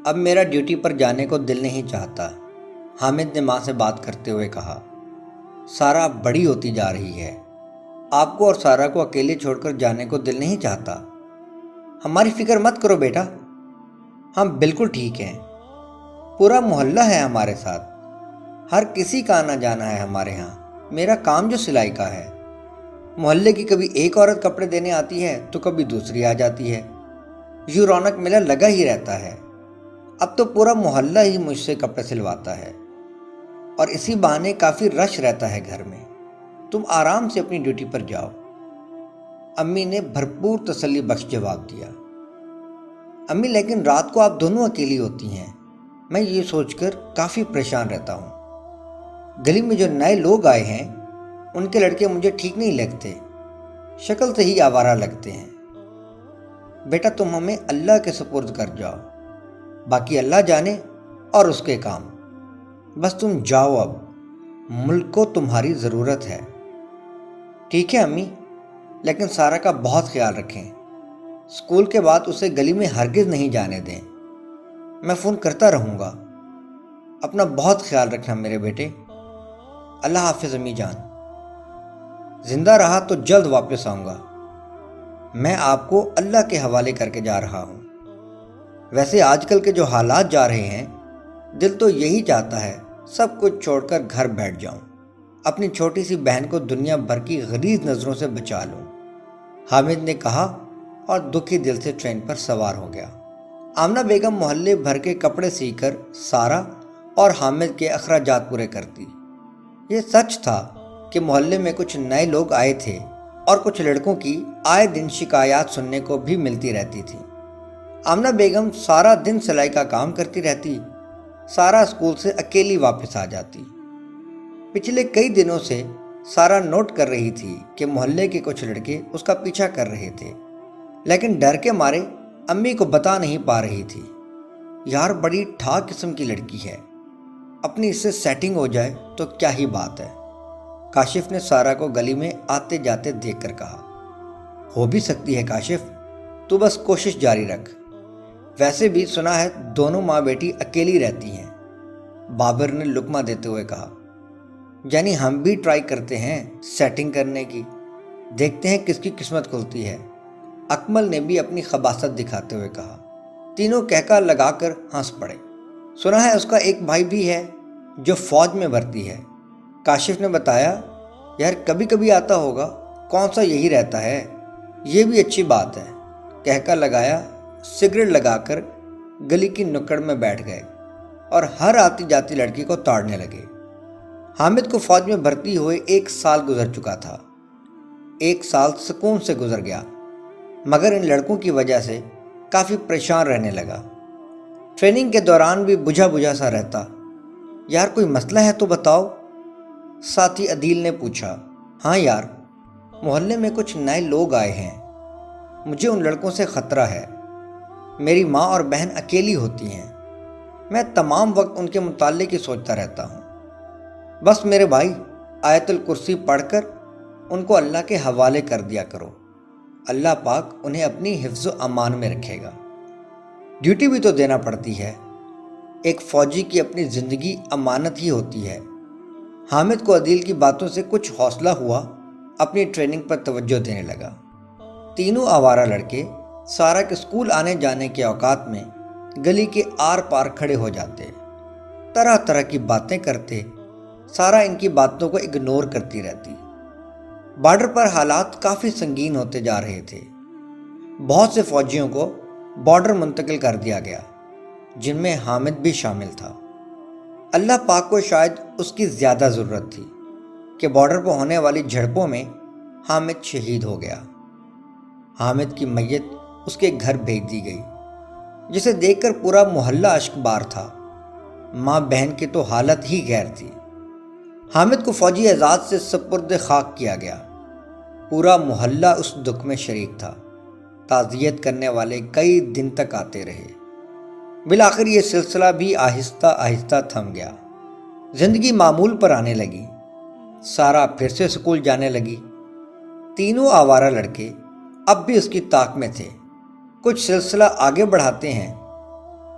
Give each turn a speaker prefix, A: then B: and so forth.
A: اب میرا ڈیوٹی پر جانے کو دل نہیں چاہتا، حامد نے ماں سے بات کرتے ہوئے کہا۔ سارا بڑی ہوتی جا رہی ہے، آپ کو اور سارا کو اکیلے چھوڑ کر جانے کو دل نہیں چاہتا۔ ہماری فکر مت کرو بیٹا، ہم بالکل ٹھیک ہیں، پورا محلہ ہے ہمارے ساتھ، ہر کسی کا آنا جانا ہے ہمارے ہاں۔ میرا کام جو سلائی کا ہے، محلے کی کبھی ایک عورت کپڑے دینے آتی ہے تو کبھی دوسری آ جاتی ہے، یوں رونق میلہ لگا ہی رہتا ہے۔ اب تو پورا محلہ ہی مجھ سے کپڑے سلواتا ہے اور اسی بہانے کافی رش رہتا ہے گھر میں۔ تم آرام سے اپنی ڈیوٹی پر جاؤ، امی نے بھرپور تسلی بخش جواب دیا۔ امی لیکن رات کو آپ دونوں اکیلی ہوتی ہیں، میں یہ سوچ کر کافی پریشان رہتا ہوں۔ گلی میں جو نئے لوگ آئے ہیں ان کے لڑکے مجھے ٹھیک نہیں لگتے، شکل سے ہی آوارہ لگتے ہیں۔ بیٹا تم ہمیں اللہ کے سپرد کر جاؤ، باقی اللہ جانے اور اس کے کام۔ بس تم جاؤ، اب ملک کو تمہاری ضرورت ہے۔ ٹھیک ہے امی، لیکن سارا کا بہت خیال رکھیں، اسکول کے بعد اسے گلی میں ہرگز نہیں جانے دیں۔ میں فون کرتا رہوں گا، اپنا بہت خیال رکھنا میرے بیٹے۔ اللہ حافظ امی جان، زندہ رہا تو جلد واپس آؤں گا۔ میں آپ کو اللہ کے حوالے کر کے جا رہا ہوں۔ ویسے آج کل کے جو حالات جا رہے ہیں، دل تو یہی چاہتا ہے سب کچھ چھوڑ کر گھر بیٹھ جاؤں، اپنی چھوٹی سی بہن کو دنیا بھر کی غلیظ نظروں سے بچا لوں، حامد نے کہا اور دکھی دل سے ٹرین پر سوار ہو گیا۔ آمنہ بیگم محلے بھر کے کپڑے سی کر سارا اور حامد کے اخراجات پورے کرتی۔ یہ سچ تھا کہ محلے میں کچھ نئے لوگ آئے تھے اور کچھ لڑکوں کی آئے دن شکایات سننے کو بھی ملتی رہتی تھی۔ آمنہ بیگم سارا دن سلائی کا کام کرتی رہتی، سارا اسکول سے اکیلی واپس آ جاتی۔ پچھلے کئی دنوں سے سارا نوٹ کر رہی تھی کہ محلے کے کچھ لڑکے اس کا پیچھا کر رہے تھے، لیکن ڈر کے مارے امی کو بتا نہیں پا رہی تھی۔ یار بڑی ٹھاک قسم کی لڑکی ہے، اپنی اس سے سیٹنگ ہو جائے تو کیا ہی بات ہے، کاشف نے سارا کو گلی میں آتے جاتے دیکھ کر کہا۔ ہو بھی سکتی ہے کاشف، تو بس کوشش جاری رکھ۔ ویسے بھی سنا ہے دونوں ماں بیٹی اکیلی رہتی ہیں، بابر نے لقمہ دیتے ہوئے کہا۔ یعنی ہم بھی ٹرائی کرتے ہیں سیٹنگ کرنے کی، دیکھتے ہیں کس کی قسمت کھلتی ہے، اکمل نے بھی اپنی خباثت دکھاتے ہوئے کہا۔ تینوں کہکا لگا کر ہنس پڑے۔ سنا ہے اس کا ایک بھائی بھی ہے جو فوج میں بھرتی ہے، کاشف نے بتایا۔ یار کبھی کبھی آتا ہوگا، کون سا یہی رہتا ہے، یہ بھی اچھی بات ہے، کہکا لگایا۔ سگریٹ لگا کر گلی کی نکڑ میں بیٹھ گئے اور ہر آتی جاتی لڑکی کو تاڑنے لگے۔ حامد کو فوج میں بھرتی ہوئے 1 سال گزر چکا تھا۔ 1 سال سکون سے گزر گیا، مگر ان لڑکوں کی وجہ سے کافی پریشان رہنے لگا۔ ٹریننگ کے دوران بھی بجھا بجھا سا رہتا۔ یار کوئی مسئلہ ہے تو بتاؤ، ساتھی عدیل نے پوچھا۔ ہاں یار، محلے میں کچھ نئے لوگ آئے ہیں، مجھے ان لڑکوں سے خطرہ ہے۔ میری ماں اور بہن اکیلی ہوتی ہیں، میں تمام وقت ان کے متعلق ہی سوچتا رہتا ہوں۔ بس میرے بھائی، آیت الکرسی پڑھ کر ان کو اللہ کے حوالے کر دیا کرو، اللہ پاک انہیں اپنی حفظ و امان میں رکھے گا۔ ڈیوٹی بھی تو دینا پڑتی ہے، ایک فوجی کی اپنی زندگی امانت ہی ہوتی ہے۔ حامد کو عدیل کی باتوں سے کچھ حوصلہ ہوا، اپنی ٹریننگ پر توجہ دینے لگا۔ تینوں آوارہ لڑکے سارا کے اسکول آنے جانے کے اوقات میں گلی کے آر پار کھڑے ہو جاتے، طرح طرح کی باتیں کرتے۔ سارا ان کی باتوں کو اگنور کرتی رہتی۔ بارڈر پر حالات کافی سنگین ہوتے جا رہے تھے، بہت سے فوجیوں کو بارڈر منتقل کر دیا گیا، جن میں حامد بھی شامل تھا۔ اللہ پاک کو شاید اس کی زیادہ ضرورت تھی کہ بارڈر پر ہونے والی جھڑپوں میں حامد شہید ہو گیا۔ حامد کی میت اس کے گھر بھیج دی گئی، جسے دیکھ کر پورا محلہ اشک بار تھا، ماں بہن کی تو حالت ہی غیر تھی۔ حامد کو فوجی اعزاز سے سپرد خاک کیا گیا، پورا محلہ اس دکھ میں شریک تھا، تعزیت کرنے والے کئی دن تک آتے رہے۔ بالآخر یہ سلسلہ بھی آہستہ آہستہ تھم گیا، زندگی معمول پر آنے لگی، سارا پھر سے اسکول جانے لگی۔ تینوں آوارہ لڑکے اب بھی اس کی طاق میں تھے۔ کچھ سلسلہ آگے بڑھاتے ہیں،